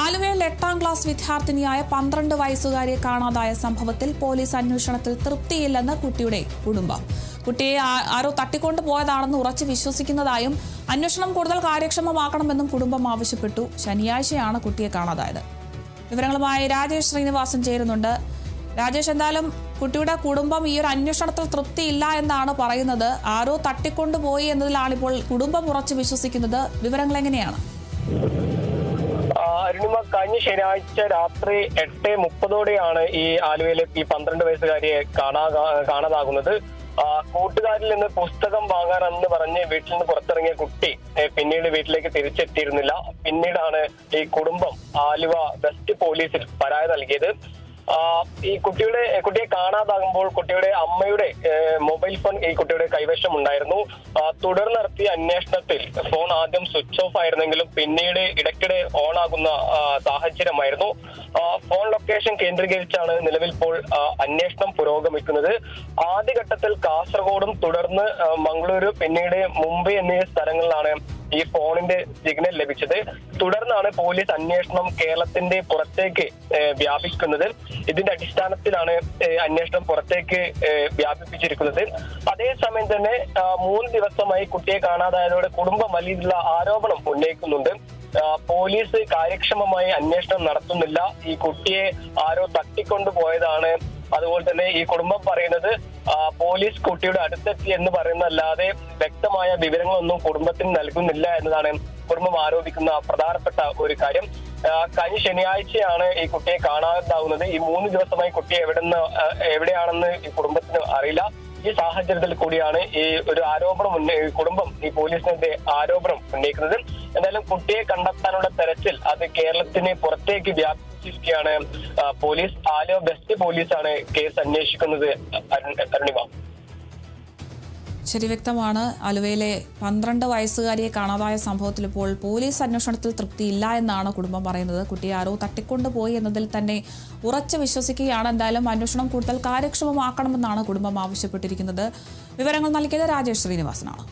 ആലുവയിൽ 8ാം ക്ലാസ് വിദ്യാർത്ഥിനിയായ 12 വയസ്സുകാരിയെ കാണാതായ സംഭവത്തിൽ പോലീസ് അന്വേഷണത്തിൽ തൃപ്തിയില്ലെന്ന് കുട്ടിയുടെ കുടുംബം. കുട്ടിയെ ആരോ തട്ടിക്കൊണ്ടു പോയതാണെന്ന് ഉറച്ചു വിശ്വസിക്കുന്നതായും അന്വേഷണം കൂടുതൽ കാര്യക്ഷമമാക്കണമെന്നും കുടുംബം ആവശ്യപ്പെട്ടു. ശനിയാഴ്ചയാണ് കുട്ടിയെ കാണാതായത്. വിവരങ്ങളുമായി രാജേഷ് ശ്രീനിവാസൻ ചേരുന്നുണ്ട്. രാജേഷ്, എന്തായാലും കുട്ടിയുടെ കുടുംബം ഈ ഒരു അന്വേഷണത്തിൽ തൃപ്തിയില്ല എന്നാണ് പറയുന്നത്. ആരോ തട്ടിക്കൊണ്ടുപോയി എന്നതിലാണ് ഇപ്പോൾ കുടുംബം ഉറച്ചു വിശ്വസിക്കുന്നത്. വിവരങ്ങൾ എങ്ങനെയാണ്? അരുണിമ, കഴിഞ്ഞ ശനിയാഴ്ച രാത്രി 8:30 ഈ ആലുവയിലെ ഈ 12 വയസ്സുകാരിയെ കാണാതാകുന്നത്. കൂട്ടുകാരിൽ നിന്ന് പുസ്തകം വാങ്ങാനെന്ന് പറഞ്ഞ് വീട്ടിൽ നിന്ന് പുറത്തിറങ്ങിയ കുട്ടി പിന്നീട് വീട്ടിലേക്ക് തിരിച്ചെത്തിയിരുന്നില്ല. പിന്നീടാണ് ഈ കുടുംബം ആലുവ വെസ്റ്റ് പോലീസിൽ പരാതി നൽകിയത്. ഈ കുട്ടിയെ കാണാതാകുമ്പോൾ കുട്ടിയുടെ അമ്മയുടെ മൊബൈൽ ഫോൺ ഈ കുട്ടിയുടെ കൈവശം ഉണ്ടായിരുന്നു. തുടർന്ന് നടത്തിയ അന്വേഷണത്തിൽ ഫോൺ ആദ്യം സ്വിച്ച് ഓഫ് ആയിരുന്നെങ്കിലും പിന്നീട് ഇടയ്ക്കിടെ ഓൺ ആകുന്ന സാഹചര്യമായിരുന്നു. ഫോൺ ലൊക്കേഷൻ കേന്ദ്രീകരിച്ചാണ് നിലവിൽ ഇപ്പോൾ അന്വേഷണം പുരോഗമിക്കുന്നത്. ആദ്യഘട്ടത്തിൽ കാസർഗോഡും തുടർന്ന് മംഗളൂരു പിന്നീട് മുംബൈ എന്നീ സ്ഥലങ്ങളിലാണ് ഈ ഫോണിന്റെ സിഗ്നൽ ലഭിച്ചത്. തുടർന്നാണ് പോലീസ് അന്വേഷണം കേരളത്തിന്റെ പുറത്തേക്ക് വ്യാപിക്കുന്നത്. ഇതിന്റെ അടിസ്ഥാനത്തിലാണ് അന്വേഷണം പുറത്തേക്ക് വ്യാപിപ്പിച്ചിരിക്കുന്നത്. അതേസമയം തന്നെ 3 ദിവസമായി കുട്ടിയെ കാണാതായതോടെ കുടുംബം വലിയ ആരോപണം ഉന്നയിക്കുന്നുണ്ട്. പോലീസ് കാര്യക്ഷമമായി അന്വേഷണം നടത്തുന്നില്ല. ഈ കുട്ടിയെ ആരോ തട്ടിക്കൊണ്ടുപോയതാണ്. അതുപോലെ തന്നെ ഈ കുടുംബം പറയുന്നത് പോലീസ് കുട്ടിയുടെ അടുത്തെത്തി എന്ന് പറയുന്നതല്ലാതെ വ്യക്തമായ വിവരങ്ങളൊന്നും കുടുംബത്തിന് നൽകുന്നില്ല എന്നതാണ് കുടുംബം ആരോപിക്കുന്ന പ്രധാനപ്പെട്ട ഒരു കാര്യം. കഴിഞ്ഞ ശനിയാഴ്ചയാണ് ഈ കുട്ടിയെ കാണാതാവുന്നത്. ഈ 3 ദിവസമായി കുട്ടിയെ എവിടെയാണെന്ന് ഈ കുടുംബത്തിന് അറിയില്ല. ഈ സാഹചര്യത്തിൽ കൂടിയാണ് ഈ ഒരു ആരോപണം കുടുംബം ഈ പോലീസിനെതിരെ ആരോപണം ഉന്നയിക്കുന്നത്. എന്തായാലും കുട്ടിയെ കണ്ടെത്താനുള്ള തെരച്ചിൽ അത് കേരളത്തിന് പുറത്തേക്ക് വ്യാപിച്ചിരിക്കുകയാണ് പോലീസ്. ആലുവ വെസ്റ്റ് പോലീസാണ് കേസ് അന്വേഷിക്കുന്നത്. അരുണിമ, ശരി, വ്യക്തമാണ്. ആലുവയിലെ 12 വയസ്സുകാരിയെ കാണാതായ സംഭവത്തിൽ ഇപ്പോൾ പോലീസ് അന്വേഷണത്തിൽ തൃപ്തിയില്ല എന്നാണ് കുടുംബം പറയുന്നത്. കുട്ടിയെ ആരോ തട്ടിക്കൊണ്ടുപോയി എന്നതിൽ തന്നെ ഉറച്ചു വിശ്വസിക്കുകയാണ്. എന്തായാലും അന്വേഷണം കൂടുതൽ കാര്യക്ഷമമാക്കണമെന്നാണ് കുടുംബം ആവശ്യപ്പെട്ടിരിക്കുന്നത്. വിവരങ്ങൾ നൽകിയത് രാജേഷ് ശ്രീനിവാസനാണ്.